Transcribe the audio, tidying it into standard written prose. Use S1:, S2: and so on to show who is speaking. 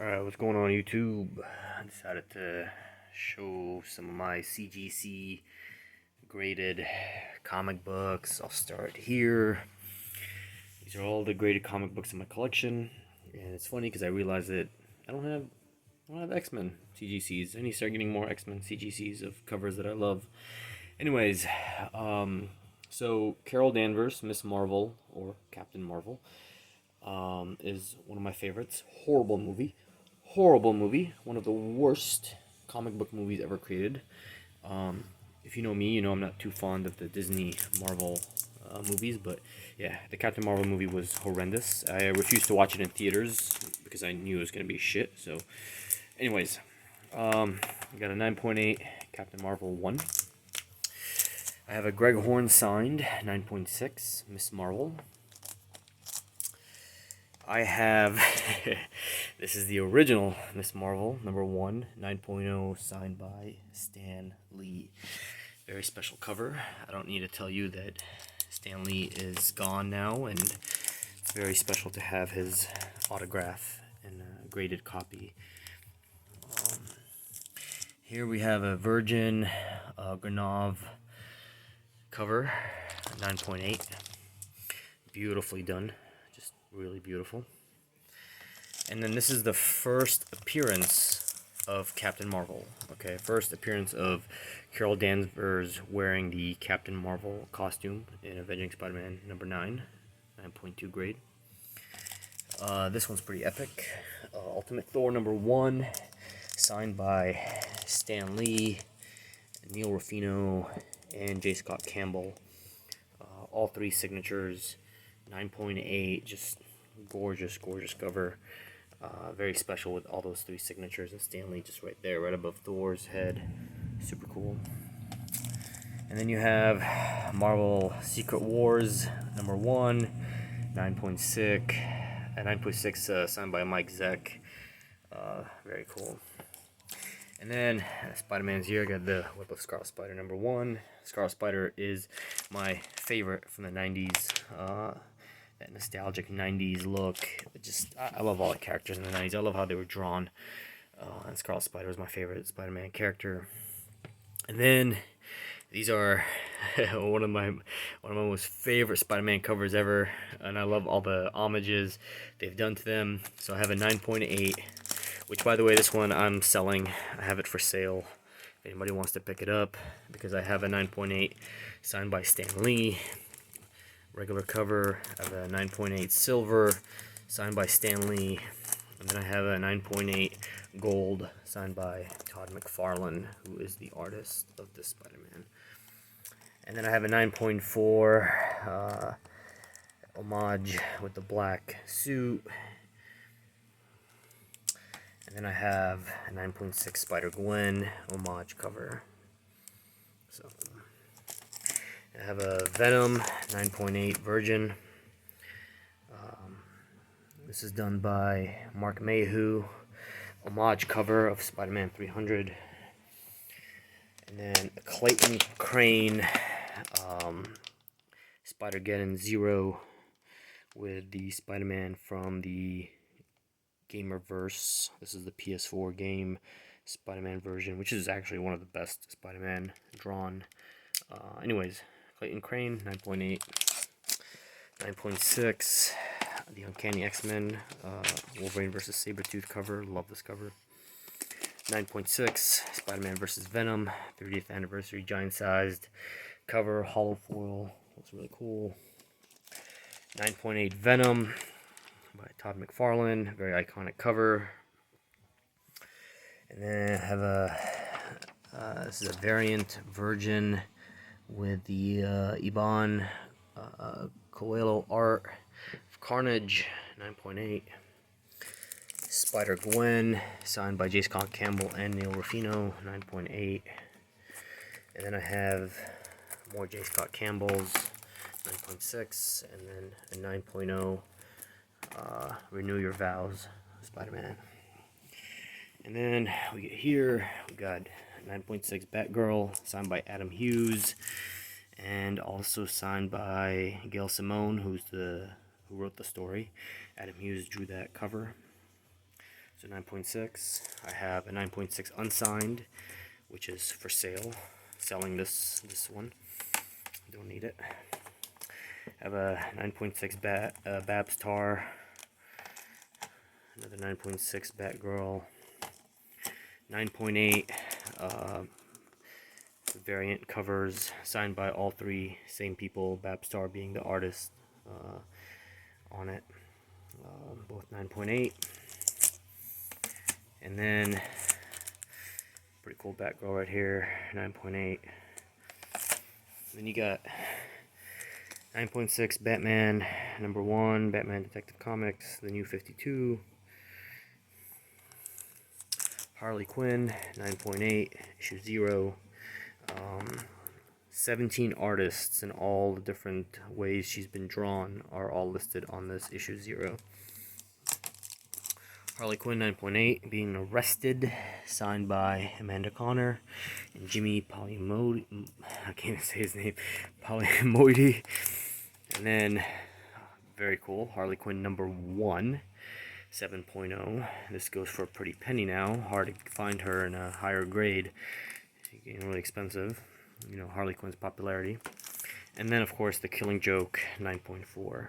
S1: Alright, what's going on YouTube? I decided to show some of my CGC graded comic books. I'll start here. These are all the graded comic books in my collection. And it's funny because I realized that I don't have X-Men CGCs. I need to start getting more X-Men CGCs of covers that I love. Anyways, so Carol Danvers, Miss Marvel, or Captain Marvel, is one of my favorites. Horrible movie. One of the worst comic book movies ever created. If you know me, you know I'm not too fond of the Disney Marvel movies, but yeah, the Captain Marvel movie was horrendous. I refused to watch it in theaters because I knew it was going to be shit. So, anyways, I got a 9.8 Captain Marvel 1. I have a Greg Horn signed 9.6 Miss Marvel. I have, this is the original Miss Marvel, number 1, 9.0, signed by Stan Lee. Very special cover. I don't need to tell you that Stan Lee is gone now, and it's very special to have his autograph in a graded copy. Here we have a Virgin Granov cover, 9.8. Beautifully done. Really beautiful. And then this is the first appearance of Captain Marvel. Okay, first appearance of Carol Danvers wearing the Captain Marvel costume in Avenging Spider-Man number 9, 9.2 grade. This one's pretty epic. Ultimate Thor number 1, signed by Stan Lee, Neil Ruffino, and J. Scott Campbell. All 3 signatures. 9.8, just gorgeous cover. Very special with all those 3 signatures, and Stan Lee just right there, right above Thor's head. Super cool. And then you have Marvel Secret Wars number 1, 9.6, signed by Mike Zeck. Very cool. And then Spider-Man's here. I got the Web of Scarlet Spider number 1. Scarlet Spider is my favorite from the 90s. That nostalgic 90s look. I love all the characters in the 90s. I love how they were drawn. And Scarlet Spider was my favorite Spider-Man character. And then these are one of my most favorite Spider-Man covers ever, and I love all the homages they've done to them. So I have a 9.8, which, by the way, this one I'm selling. I have it for sale if anybody wants to pick it up, because I have a 9.8 signed by Stan Lee. Regular cover. I have a 9.8 silver signed by Stan Lee, and then I have a 9.8 gold signed by Todd McFarlane, who is the artist of this Spider-Man. And then I have a 9.4 homage with the black suit. And then I have a 9.6 Spider-Gwen homage cover. So I have a Venom 9.8 Virgin. This is done by Mark Mayhew. Homage cover of Spider-Man 300. And then a Clayton Crane Spider-Geddon Zero with the Spider-Man from the Gamerverse. This is the PS4 game Spider-Man version, which is actually one of the best Spider-Man drawn. Anyways, Clayton Crane, 9.8. 9.6, the Uncanny X-Men, Wolverine vs. Sabretooth cover. Love this cover. 9.6, Spider-Man vs. Venom, 30th anniversary giant-sized cover, hollow foil. Looks really cool. 9.8 Venom by Todd McFarlane, very iconic cover. And then I have this is a variant Virgin with the Iban Coelho art of Carnage, 9.8. Spider-Gwen, signed by J. Scott Campbell and Neil Ruffino, 9.8. And then I have more J. Scott Campbell's, 9.6. And then a 9.0, Renew Your Vows, Spider-Man. And then we get here, we got 9.6 Batgirl, signed by Adam Hughes, and also signed by Gail Simone, who wrote the story. Adam Hughes drew that cover. So 9.6. I have a 9.6 unsigned, which is for sale. Selling this one. Don't need it. I have a 9.6 Babs Tar. Another 9.6 Batgirl. 9.8 variant covers signed by all three same people, Babs Tar being the artist on it. Both 9.8. And then pretty cool Batgirl right here, 9.8. Then you got 9.6 Batman #1, Batman Detective Comics, the New 52. Harley Quinn, 9.8, issue 0. 17 artists and all the different ways she's been drawn are all listed on this issue 0. Harley Quinn 9.8, Being Arrested, signed by Amanda Connor and Jimmy Polymodi. I can't even say his name. Polymodi. And then, very cool, Harley Quinn #1, 7.0. This goes for a pretty penny now. Hard to find her in a higher grade. She's getting really expensive. You know, Harley Quinn's popularity. And then, of course, The Killing Joke 9.4.